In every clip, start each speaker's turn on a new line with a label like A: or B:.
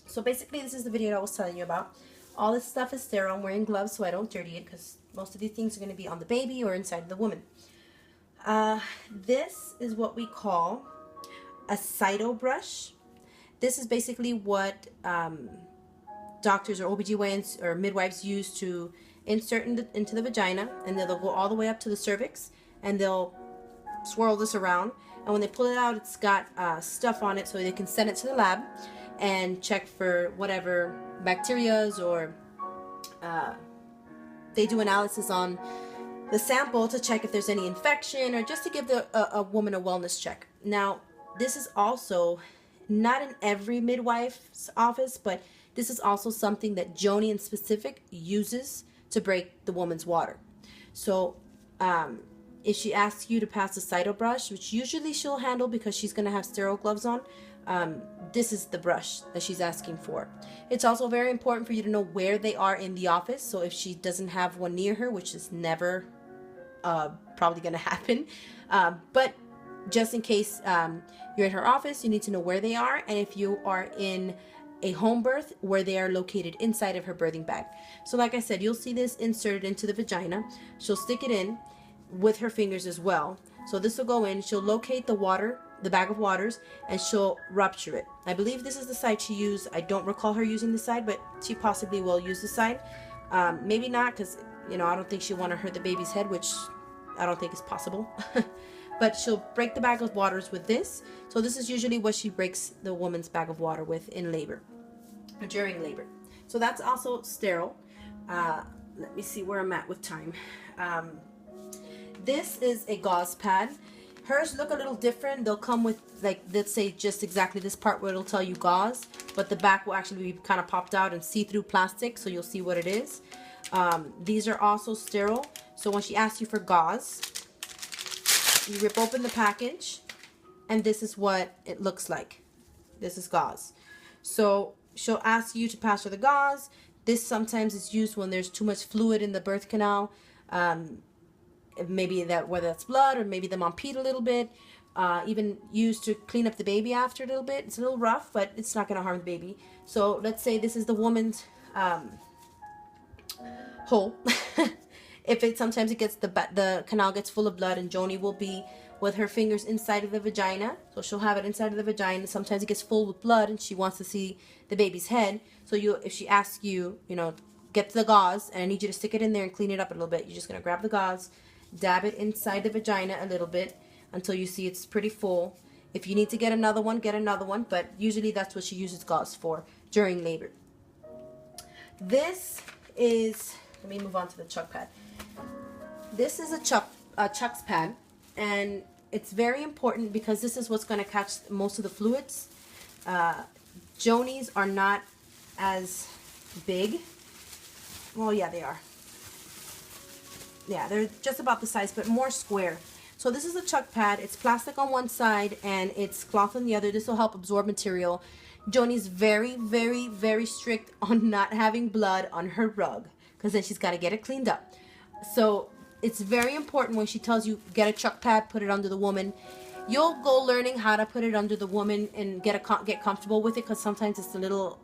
A: So basically, this is the video I was telling you about. All this stuff is sterile. I'm wearing gloves so I don't dirty it, because most of these things are going to be on the baby or inside the woman. This is what we call a cyto brush. This is basically what doctors or OBGYNs or midwives use to insert into the vagina, and they'll go all the way up to the cervix, and they'll swirl this around, and when they pull it out, it's got stuff on it so they can send it to the lab and check for whatever bacterias, or they do analysis on the sample to check if there's any infection, or just to give a woman a wellness check. Now, this is also not in every midwife's office, but this is also something that Joni in specific uses to break the woman's water. So if she asks you to pass a cyto brush, which usually she'll handle because she's going to have sterile gloves on, this is the brush that she's asking for. It's also very important for you to know where they are in the office. So if she doesn't have one near her, which is never probably going to happen, but just in case you're at her office, you need to know where they are, and if you are in a home birth, where they are located inside of her birthing bag. So like I said, you'll see this inserted into the vagina. She'll stick it in with her fingers as well. So this will go in, she'll locate the water, the bag of waters, and she'll rupture it. I believe this is the side she used. I don't recall her using the side, but she possibly will use the side. Maybe not, because I don't think she'll want to hurt the baby's head, which I don't think is possible. But she'll break the bag of waters with this. So this is usually what she breaks the woman's bag of water with in labor, or during labor. So that's also sterile. Let me see where I'm at with time. This is a gauze pad. Hers look a little different. They'll come with, like, let's say just exactly this part where it'll tell you gauze, but the back will actually be kind of popped out and see-through plastic, so you'll see what it is. These are also sterile. So when she asks you for gauze, you rip open the package, and this is what it looks like. This is gauze. So she'll ask you to pass her the gauze. This sometimes is used when there's too much fluid in the birth canal. Maybe whether that's blood, or maybe the mom peed a little bit. Even used to clean up the baby after a little bit. It's a little rough, but it's not going to harm the baby. So let's say this is the woman's hole. Sometimes it gets the canal gets full of blood, and Joni will be with her fingers inside of the vagina. So she'll have it inside of the vagina. Sometimes it gets full with blood, and she wants to see the baby's head. So if she asks you, get the gauze, and I need you to stick it in there and clean it up a little bit. You're just gonna grab the gauze, dab it inside the vagina a little bit until you see it's pretty full. If you need to get another one, get another one. But usually that's what she uses gauze for during labor. This is, let me move on to the chuck pad. This is a chucks pad, and it's very important because this is what's going to catch most of the fluids. Joni's are not as big. Well, yeah, they are. Yeah, they're just about the size, but more square. So this is a chuck pad. It's plastic on one side and it's cloth on the other. This will help absorb material. Joni's very, very, very strict on not having blood on her rug, because then she's got to get it cleaned up. So it's very important when she tells you get a chuck pad, put it under the woman. You'll go learning how to put it under the woman and get comfortable with it, because sometimes it's a little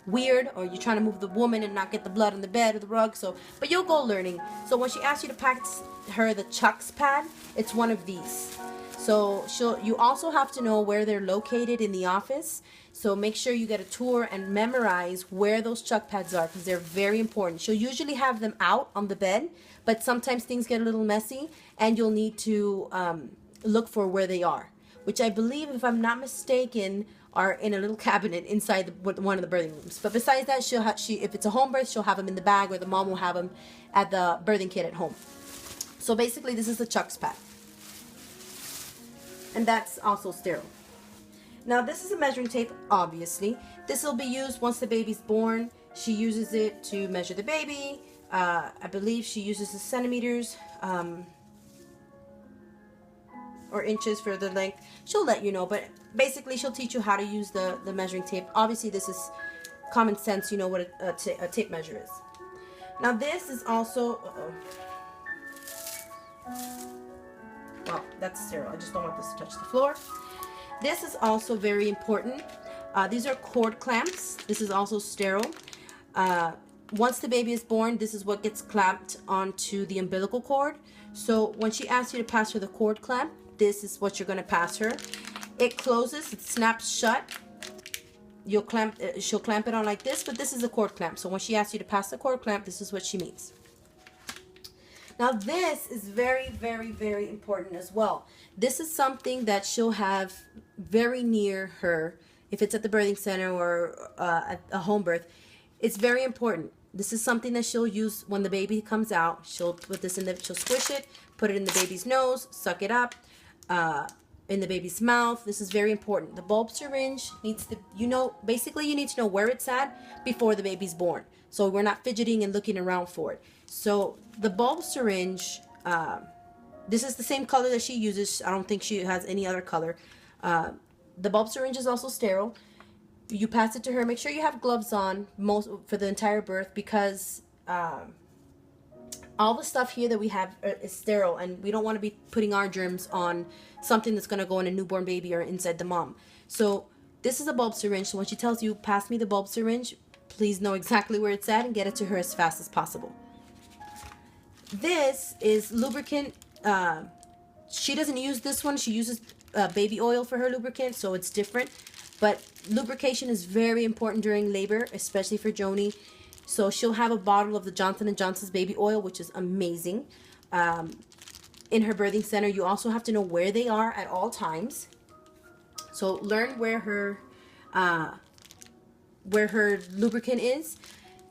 A: weird, or you're trying to move the woman and not get the blood on the bed or the rug. But you'll go learning. So when she asks you to pack her the chucks pad, it's one of these. So you also have to know where they're located in the office. So make sure you get a tour and memorize where those chuck pads are, because they're very important. She'll usually have them out on the bed, but sometimes things get a little messy, and you'll need to look for where they are, which I believe, if I'm not mistaken, are in a little cabinet inside one of the birthing rooms. But besides that, if it's a home birth, she'll have them in the bag, or the mom will have them at the birthing kit at home. So basically, this is the chucks pad, and that's also sterile. Now, this is a measuring tape, obviously. This will be used once the baby's born. She uses it to measure the baby. I believe she uses the centimeters or inches for the length. She'll let you know, but basically she'll teach you how to use the measuring tape. Obviously, this is common sense. You know what a tape measure is. Now, this is also... Well, that's sterile. I just don't want this to touch the floor. This is also very important. These are cord clamps. This is also sterile. Once the baby is born, this is what gets clamped onto the umbilical cord. So when she asks you to pass her the cord clamp, this is what you're going to pass her. It closes, it snaps shut. She'll clamp it on like this, but this is a cord clamp. So when she asks you to pass the cord clamp, this is what she means. Now this is very, very, very important as well. This is something that she'll have very near her, if it's at the birthing center or at a home birth. It's very important. This is something that she'll use when the baby comes out. She'll put this in she'll squish it, put it in the baby's nose, suck it up, in the baby's mouth. This is very important. The bulb syringe needs to, basically you need to know where it's at before the baby's born. So we're not fidgeting and looking around for it. So the bulb syringe, this is the same color that she uses. I don't think she has any other color. The bulb syringe is also sterile. You pass it to her. Make sure you have gloves on for the entire birth, because all the stuff here that we have is sterile, and we don't want to be putting our germs on something that's going to go in a newborn baby or inside the mom. So this is a bulb syringe. So when she tells you, pass me the bulb syringe, please know exactly where it's at and get it to her as fast as possible. This is lubricant. She doesn't use this one. She uses baby oil for her lubricant, so it's different. But lubrication is very important during labor, especially for Joni. So she'll have a bottle of the Johnson & Johnson's baby oil, which is amazing. In her birthing center, you also have to know where they are at all times. So learn where her lubricant is.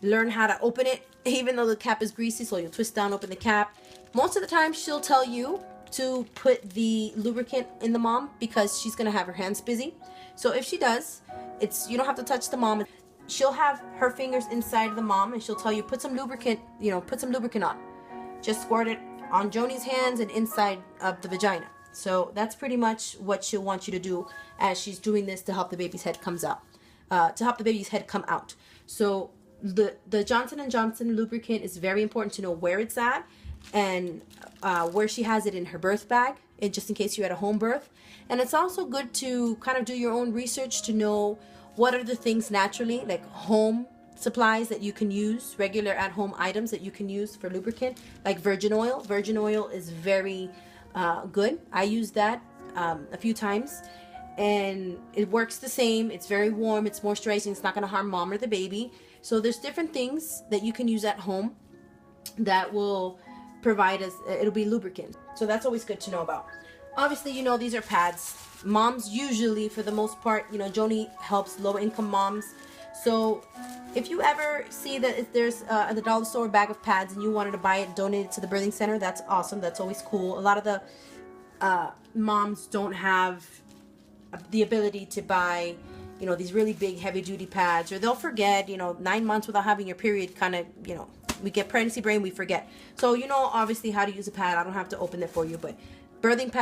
A: Learn how to open it, even though the cap is greasy. So you'll twist down, open the cap. Most of the time, she'll tell you to put the lubricant in the mom because she's gonna have her hands busy. So if she does, you don't have to touch the mom. She'll have her fingers inside of the mom, and she'll tell you, put some lubricant on. Just squirt it on Joni's hands and inside of the vagina. So that's pretty much what she'll want you to do as she's doing this to help the baby's head come out. So the Johnson & Johnson lubricant is very important to know where it's at, and where she has it in her birth bag, and just in case you're at a home birth. And it's also good to kind of do your own research to know what are the things naturally, like home supplies that you can use, regular at-home items that you can use for lubricant, like virgin oil. Virgin oil is very good. I used that a few times, and it works the same. It's very warm, it's moisturizing, it's not going to harm mom or the baby. So there's different things that you can use at home that will provide us, it'll be lubricant. So that's always good to know about. Obviously, these are pads. Moms usually, for the most part, Joni helps low-income moms. So if you ever see that if there's at the dollar store a bag of pads and you wanted to buy it, donate it to the birthing center, that's awesome. That's always cool. A lot of the moms don't have the ability to buy, these really big heavy-duty pads, or they'll forget, 9 months without having your period, kind of, we get pregnancy brain, we forget. So obviously how to use a pad. I don't have to open it for you, but birthing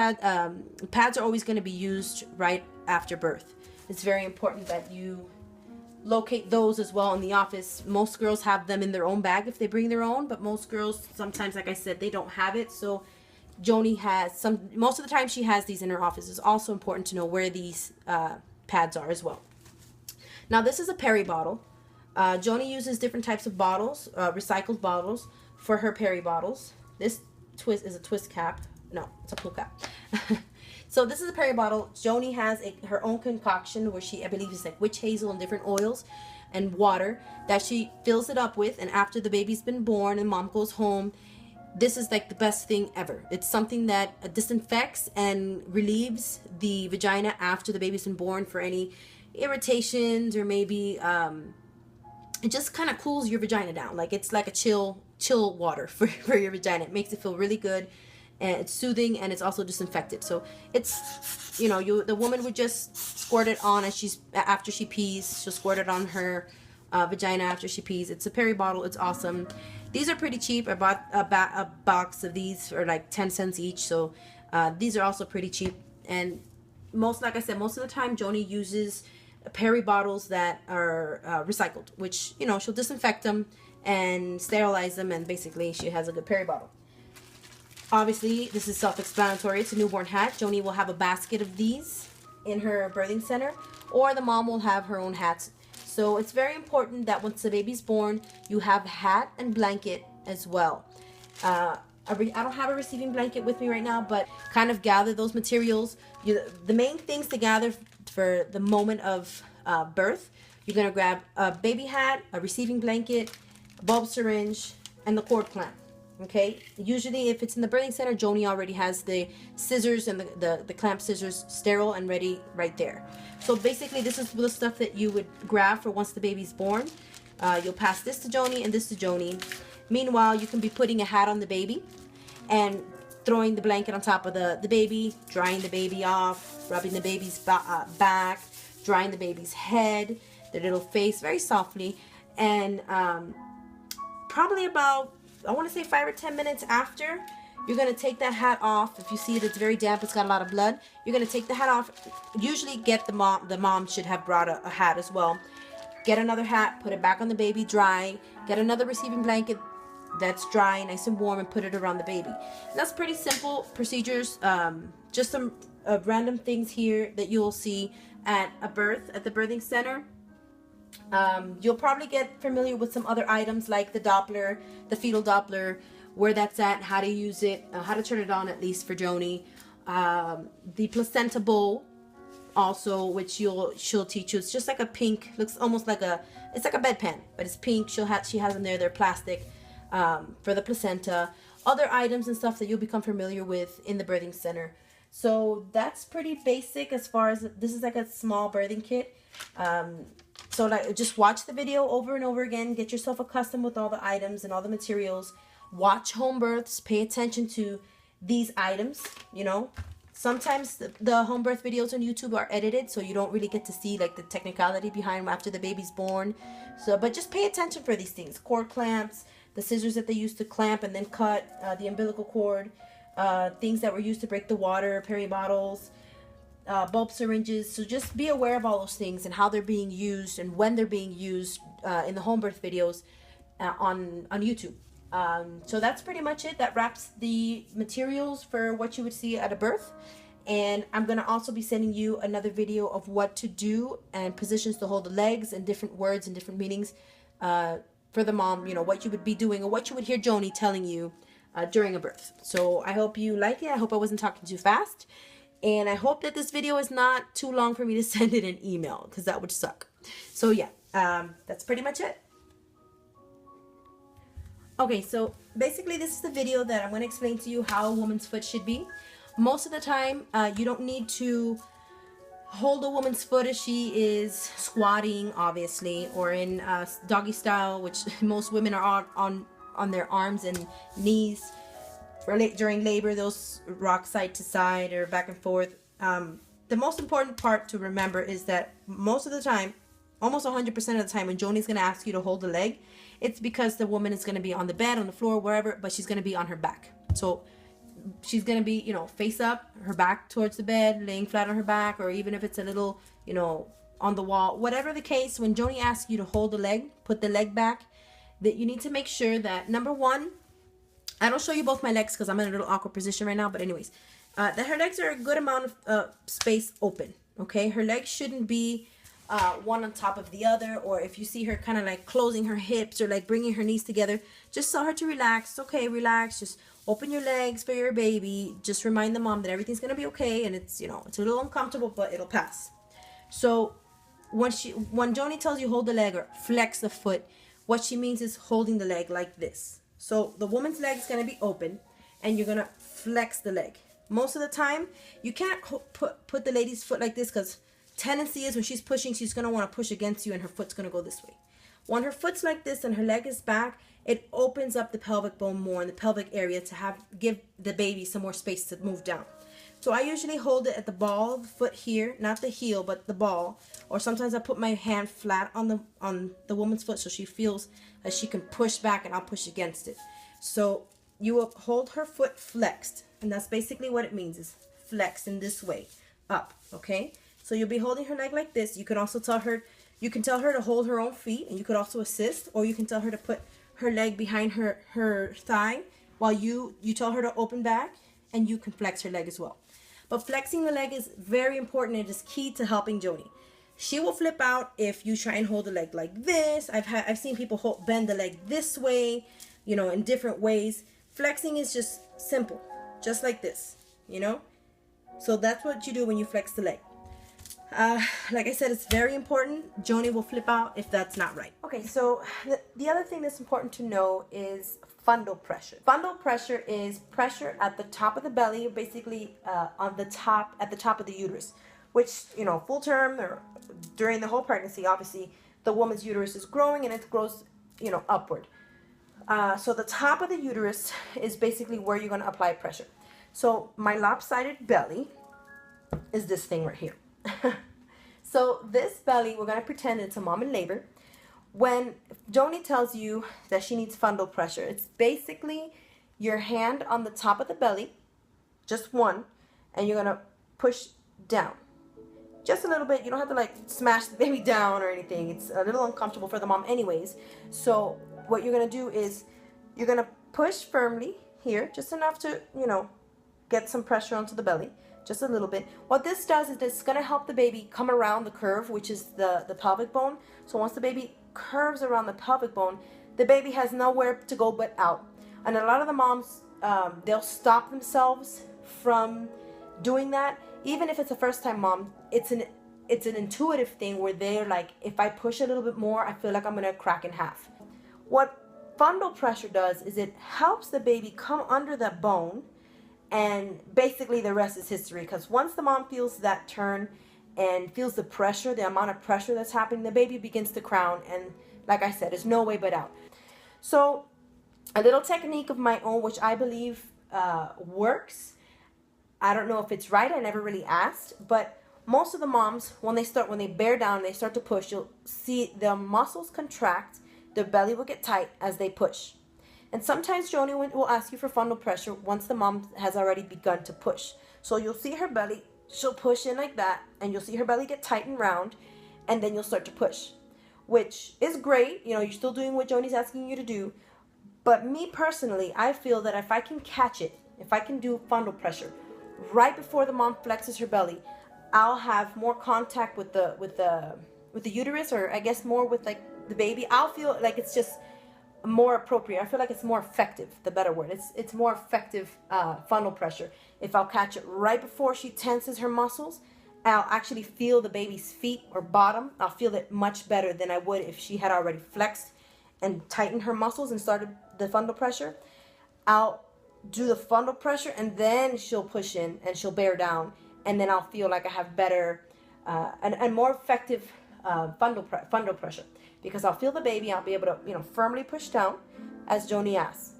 A: pads are always going to be used right after birth. It's very important that you locate those as well in the office. Most girls have them in their own bag if they bring their own, but most girls sometimes, like I said, they don't have it. So Joni has some. Most of the time she has these in her office. It's also important to know where these pads are as well. Now this is a peri bottle. Joni uses different types of bottles, recycled bottles, for her peri bottles. This twist is a twist cap. No, it's a pull cap. So this is a peri bottle. Joni has her own concoction where I believe it's like witch hazel and different oils and water that she fills it up with. And after the baby's been born and mom goes home, this is like the best thing ever. It's something that disinfects and relieves the vagina after the baby's been born for any irritations, or maybe it just kind of cools your vagina down. Like it's like a chill water for your vagina. It makes it feel really good. And it's soothing, and it's also disinfected. So it's, the woman would just squirt it on after she pees. She'll squirt it on her vagina after she pees. It's a peri bottle. It's awesome. These are pretty cheap. I bought a box of these for like 10 cents each. So these are also pretty cheap. And like I said, most of the time Joni uses peri bottles that are recycled, which, she'll disinfect them and sterilize them, and basically she has a good peri bottle. Obviously, this is self-explanatory. It's a newborn hat. Joni will have a basket of these in her birthing center, or the mom will have her own hats. So it's very important that once the baby's born, you have a hat and blanket as well. I don't have a receiving blanket with me right now, but kind of gather those materials. The main things to gather for the moment of birth, you're going to grab a baby hat, a receiving blanket, a bulb syringe, and the cord clamp. Okay, usually if it's in the birthing center, Joni already has the scissors and the clamp scissors sterile and ready right there. So basically this is the stuff that you would grab for once the baby's born. You'll pass this to Joni and this to Joni. Meanwhile, you can be putting a hat on the baby and throwing the blanket on top of the baby, drying the baby off, rubbing the baby's back, drying the baby's head, their little face very softly, and probably about, I want to say 5 or 10 minutes after, you're going to take that hat off. If you see it, it's very damp, it's got a lot of blood. You're going to take the hat off. Usually get the mom should have brought a hat as well. Get another hat, put it back on the baby, dry. Get another receiving blanket that's dry, nice and warm, and put it around the baby. And that's pretty simple procedures. Just some random things here that you'll see at a birth, at the birthing center. You'll probably get familiar with some other items like the Doppler, the fetal Doppler, where that's at, how to use it, how to turn it on, at least for Joni. The placenta bowl also, which she'll teach you. It's just like a pink, looks almost like it's like a bedpan, but it's pink. She has them there, they're plastic, for the placenta. Other items and stuff that you'll become familiar with in the birthing center. So that's pretty basic as far as, this is like a small birthing kit. So like, just watch the video over and over again. Get yourself accustomed with all the items and all the materials. Watch home births. Pay attention to these items. You know, sometimes the home birth videos on YouTube are edited, so you don't really get to see like the technicality behind after the baby's born. So, but just pay attention for these things. Cord clamps, the scissors that they used to clamp and then cut the umbilical cord, things that were used to break the water, peri bottles, bulb syringes. So just be aware of all those things and how they're being used and when they're being used in the home birth videos on YouTube. So that's pretty much it. That wraps the materials for what you would see at a birth. And I'm going to also be sending you another video of what to do and positions to hold the legs and different words and different meanings for the mom, you know, what you would be doing or what you would hear Joni telling you during a birth. So I hope you like it. I hope I wasn't talking too fast. And I hope that this video is not too long for me to send it in email, because that would suck. So yeah, that's pretty much it. Okay, so basically this is the video that I'm going to explain to you how a woman's foot should be. Most of the time, you don't need to hold a woman's foot if she is squatting, obviously, or in doggy style, which most women are on their arms and knees. During labor, those rock side to side or back and forth. The most important part to remember is that most of the time, almost 100% of the time, when Joni's going to ask you to hold the leg, it's because the woman is going to be on the bed, on the floor, wherever, but she's going to be on her back. So she's going to be, you know, face up, her back towards the bed, laying flat on her back, or even if it's a little, you know, on the wall. Whatever the case, when Joni asks you to hold the leg, put the leg back, that you need to make sure that, number one, I don't show you both my legs because I'm in a little awkward position right now, but anyways, that her legs are a good amount of space open, okay? Her legs shouldn't be one on top of the other, or if you see her kind of like closing her hips or like bringing her knees together, just tell her to relax. It's okay, relax. Just open your legs for your baby. Just remind the mom that everything's going to be okay, and it's, you know, it's a little uncomfortable, but it'll pass. So when Joni tells you hold the leg or flex the foot, what she means is holding the leg like this. So the woman's leg is going to be open, and you're going to flex the leg. Most of the time, you can't put the lady's foot like this, because tendency is when she's pushing, she's going to want to push against you, and her foot's going to go this way. When her foot's like this and her leg is back, it opens up the pelvic bone more in the pelvic area to give the baby some more space to move down. So I usually hold it at the ball of the foot here, not the heel, but the ball. Or sometimes I put my hand flat on the woman's foot so she feels that she can push back and I'll push against it. So you will hold her foot flexed, and that's basically what it means, is flexed in this way, up, okay? So you'll be holding her leg like this. You can also tell her, to hold her own feet, and you could also assist, or you can tell her to put her leg behind her thigh while you tell her to open back, and you can flex her leg as well. But flexing the leg is very important. It is key to helping Joni. She will flip out if you try and hold the leg like this. I've seen people bend the leg this way, you know, in different ways. Flexing is just simple, just like this, you know. So that's what you do when you flex the leg. Like I said, it's very important. Joni will flip out if that's not right. Okay, so the other thing that's important to know is fundal pressure. Fundal pressure is pressure at the top of the belly, basically at the top of the uterus, which, you know, full term or during the whole pregnancy, obviously the woman's uterus is growing and it grows, you know, upward. So the top of the uterus is basically where you're going to apply pressure. So my lopsided belly is this thing right here. So this belly, we're going to pretend it's a mom in labor. When Joni tells you that she needs fundal pressure, it's basically your hand on the top of the belly, just one, and you're going to push down. Just a little bit. You don't have to like smash the baby down or anything. It's a little uncomfortable for the mom anyways. So what you're going to do is you're going to push firmly here, just enough to, you know, get some pressure onto the belly. Just a little bit. What this does is it's going to help the baby come around the curve, which is the pelvic bone. So once the baby curves around the pelvic bone, the baby has nowhere to go but out. And a lot of the moms, they'll stop themselves from doing that. Even if it's a first-time mom, it's an intuitive thing where they're like, if I push a little bit more, I feel like I'm going to crack in half. What fundal pressure does is it helps the baby come under that bone. And basically the rest is history, because once the mom feels that turn and feels the pressure, the amount of pressure that's happening, the baby begins to crown. And like I said, there's no way but out. So a little technique of my own, which I believe works. I don't know if it's right. I never really asked. But most of the moms, when they bear down, they start to push, you'll see the muscles contract. Their belly will get tight as they push. And sometimes Joni will ask you for fundal pressure once the mom has already begun to push. So you'll see her belly, she'll push in like that, and you'll see her belly get tight and round, and then you'll start to push, which is great. You know, you're still doing what Joni's asking you to do. But me personally, I feel that if I can catch it, if I can do fundal pressure right before the mom flexes her belly, I'll have more contact with the uterus, or I guess more with like the baby. I'll feel like it's just more appropriate. I feel like it's more effective, the better word. It's more effective fundal pressure. If I'll catch it right before she tenses her muscles, I'll actually feel the baby's feet or bottom. I'll feel it much better than I would if she had already flexed and tightened her muscles and started the fundal pressure. I'll do the fundal pressure and then she'll push in and she'll bear down, and then I'll feel like I have better and more effective fundal pressure. Because I'll feel the baby, I'll be able to, you know, firmly push down as Joni asks.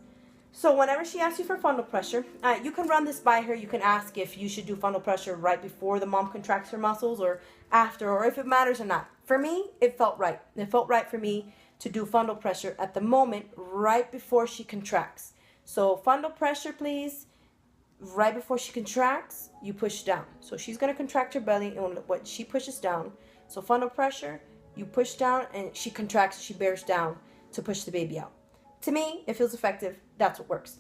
A: So whenever she asks you for fundal pressure, you can run this by her. You can ask if you should do fundal pressure right before the mom contracts her muscles or after, or if it matters or not. For me, it felt right. It felt right for me to do fundal pressure at the moment right before she contracts. So fundal pressure, please. Right before she contracts, you push down. So she's going to contract her belly, and what she pushes down. So fundal pressure, you push down, and she contracts, she bears down to push the baby out. To me, it feels effective. That's what works.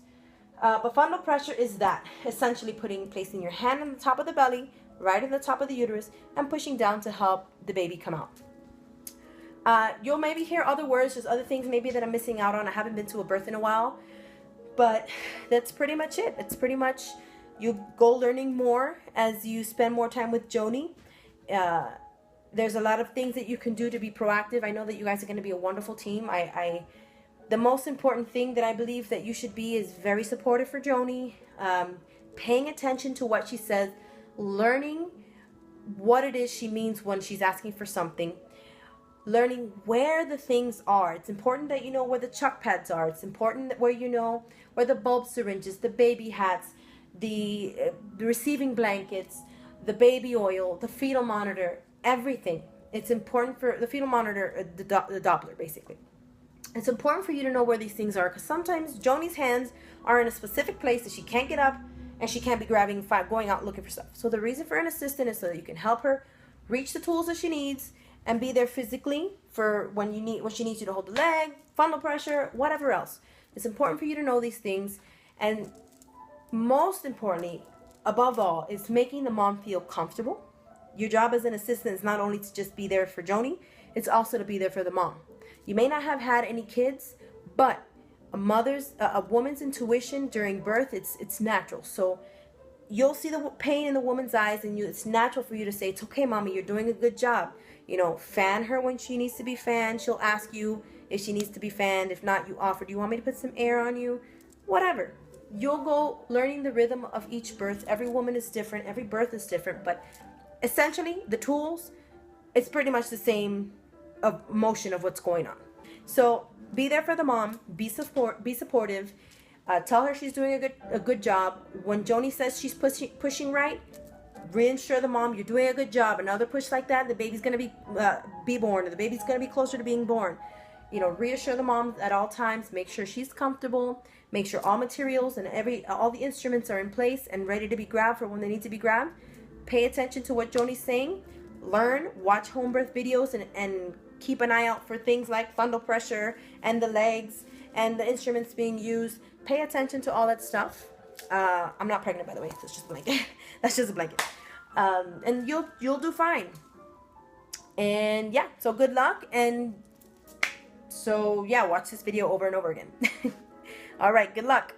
A: But fundal pressure is that, essentially placing your hand on the top of the belly, right in the top of the uterus, and pushing down to help the baby come out. You'll maybe hear other words, there's other things maybe that I'm missing out on. I haven't been to a birth in a while, but that's pretty much it. It's pretty much, you go learning more as you spend more time with Joni. There's a lot of things that you can do to be proactive. I know that you guys are going to be a wonderful team. The most important thing that I believe that you should be is very supportive for Joni, paying attention to what she says, learning what it is she means when she's asking for something, learning where the things are. It's important that you know where the chuck pads are. It's important that where you know where the bulb syringes, the baby hats, the receiving blankets, the baby oil, the fetal monitor, everything. It's important for the fetal monitor, the Doppler, basically. It's important for you to know where these things are, because sometimes Joni's hands are in a specific place that she can't get up, and she can't be going out looking for stuff. So the reason for an assistant is so that you can help her reach the tools that she needs and be there physically for when she needs you to hold the leg, fundal pressure, whatever else. It's important for you to know these things, and most importantly, above all, is making the mom feel comfortable. Your job as an assistant is not only to just be there for Joni, it's also to be there for the mom. You may not have had any kids, but a woman's intuition during birth, it's natural. So you'll see the pain in the woman's eyes, and it's natural for you to say, it's okay, mommy, you're doing a good job. You know, fan her when she needs to be fanned. She'll ask you if she needs to be fanned. If not, you offer, do you want me to put some air on you? Whatever. You'll go learning the rhythm of each birth. Every woman is different. Every birth is different. But essentially, the tools, it's pretty much the same motion of what's going on. So be there for the mom. Be supportive. Tell her she's doing a good job. When Joni says she's pushing right, reassure the mom you're doing a good job. Another push like that, the baby's gonna be born, or the baby's gonna be closer to being born. You know, reassure the mom at all times. Make sure she's comfortable. Make sure all materials and all the instruments are in place and ready to be grabbed for when they need to be grabbed. Pay attention to what Joni's saying. Learn, watch home birth videos, and keep an eye out for things like fundal pressure and the legs and the instruments being used. Pay attention to all that stuff. I'm not pregnant, by the way. So it's just a blanket. That's just a blanket. And you'll do fine. And yeah, so good luck. And so yeah, watch this video over and over again. All right, good luck.